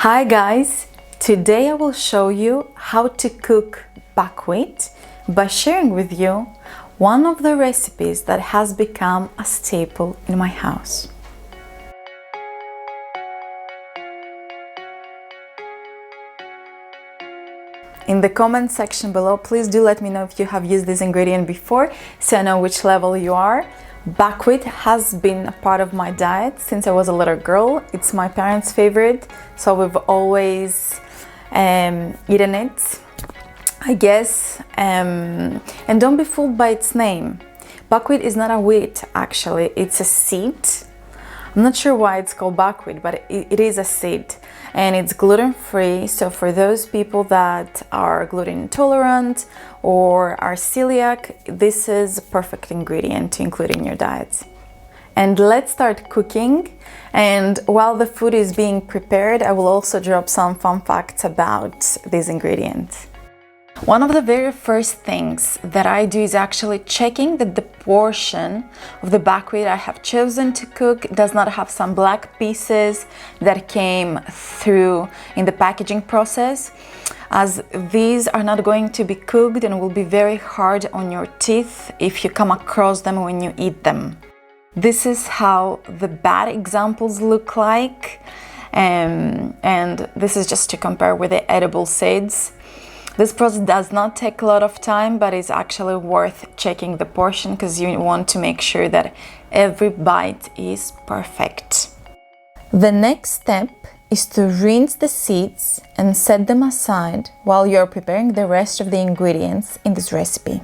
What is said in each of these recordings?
Hi guys! Today I will show you how to cook buckwheat by sharing with you one of the recipes that has become a staple in my house. In the comment section below, please do let me know if you have used this ingredient before so I know which level you are. Buckwheat has been a part of my diet since I was a little girl. It's my parents' favorite, so we've always eaten it, I guess. And don't be fooled by its name. Buckwheat is not a wheat, actually. It's a seed. I'm not sure why it's called buckwheat, but it is a seed. And it's gluten-free, so for those people that are gluten intolerant or are celiac, this is a perfect ingredient to include in your diet. And let's start cooking. And while the food is being prepared, I will also drop some fun facts about this ingredient. One of the very first things that I do is actually checking that the portion of the buckwheat I have chosen to cook does not have some black pieces that came through in the packaging process, as these are not going to be cooked and will be very hard on your teeth if you come across them when you eat them. This is how the bad examples look like, and this is just to compare with the edible seeds. This process does not take a lot of time, but it's actually worth checking the portion because you want to make sure that every bite is perfect. The next step is to rinse the seeds and set them aside while you're preparing the rest of the ingredients in this recipe.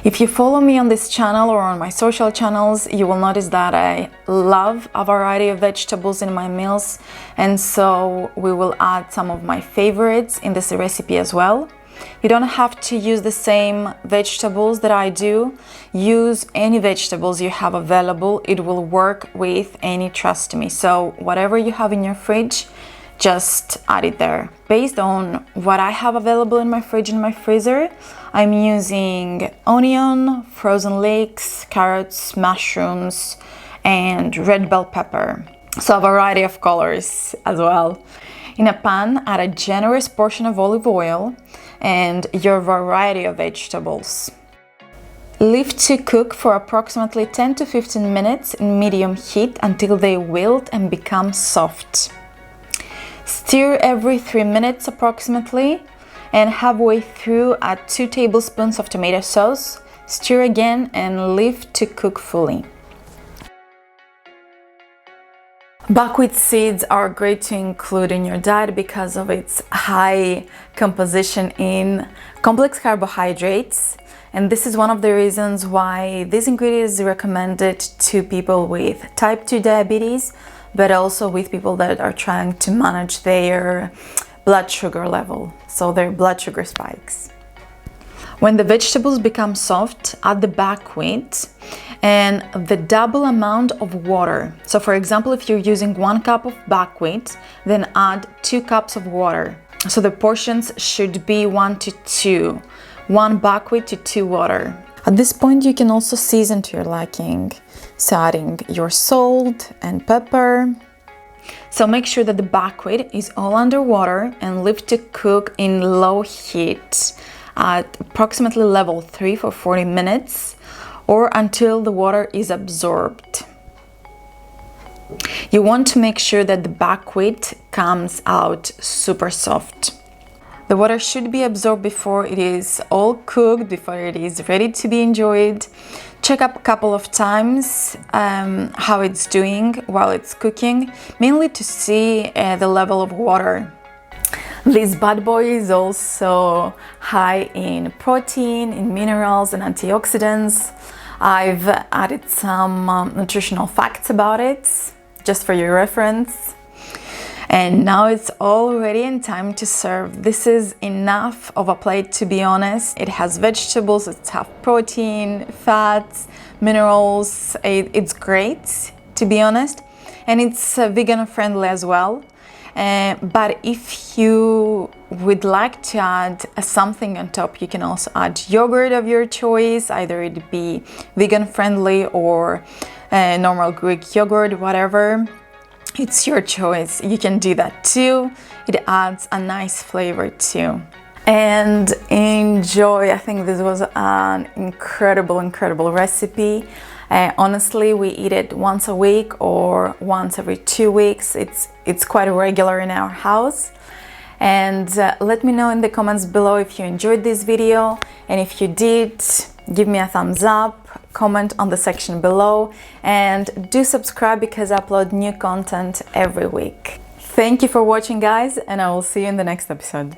If you follow me on this channel or on my social channels, you will notice that I love a variety of vegetables in my meals, and so we will add some of my favorites in this recipe as well. You don't have to use the same vegetables that I do. Use any vegetables you have available. It will work with any, trust me. So whatever you have in your fridge, just add it there. Based on what I have available in my fridge and my freezer, I'm using onion, frozen leeks, carrots, mushrooms, and red bell pepper. So a variety of colors as well. In a pan, add a generous portion of olive oil and your variety of vegetables. Leave to cook for approximately 10 to 15 minutes in medium heat until they wilt and become soft. Stir every 3 minutes approximately, and halfway through add 2 tablespoons of tomato sauce. Stir again and leave to cook fully. Buckwheat seeds are great to include in your diet because of its high composition in complex carbohydrates, and this is one of the reasons why this ingredient is recommended to people with type 2 diabetes, but also with people that are trying to manage their blood sugar level, so their blood sugar spikes. When the vegetables become soft, add the buckwheat and the double amount of water. So for example, if you're using 1 cup of buckwheat, then add 2 cups of water. So the portions should be 1 to 2. 1 buckwheat to 2 water. At this point, you can also season to your liking. So adding your salt and pepper. So make sure that the buckwheat is all underwater and leave to cook in low heat at approximately level 3 for 40 minutes or until the water is absorbed. You want to make sure that the buckwheat comes out super soft. The water should be absorbed before it is all cooked, before it is ready to be enjoyed. Check up a couple of times how it's doing while it's cooking, mainly to see the level of water. This bad boy is also high in protein, in minerals and antioxidants. I've added some nutritional facts about it, just for your reference. And now it's all ready and time to serve. This is enough of a plate, to be honest. It has vegetables, it has protein, fats, minerals. It's great, to be honest. And it's vegan friendly as well. But if you would like to add something on top, you can also add yogurt of your choice. Either it be vegan friendly or normal Greek yogurt, whatever. it's your choice. You can do that too. It adds a nice flavor too. And enjoy. I think this was an incredible recipe. Honestly, we eat it once a week or once every 2 weeks. It's quite regular in our house. And let me know in the comments below if you enjoyed this video, and if you did, give me a thumbs up, comment on the section below, and do subscribe because I upload new content every week. Thank you for watching, guys, and I will see you in the next episode.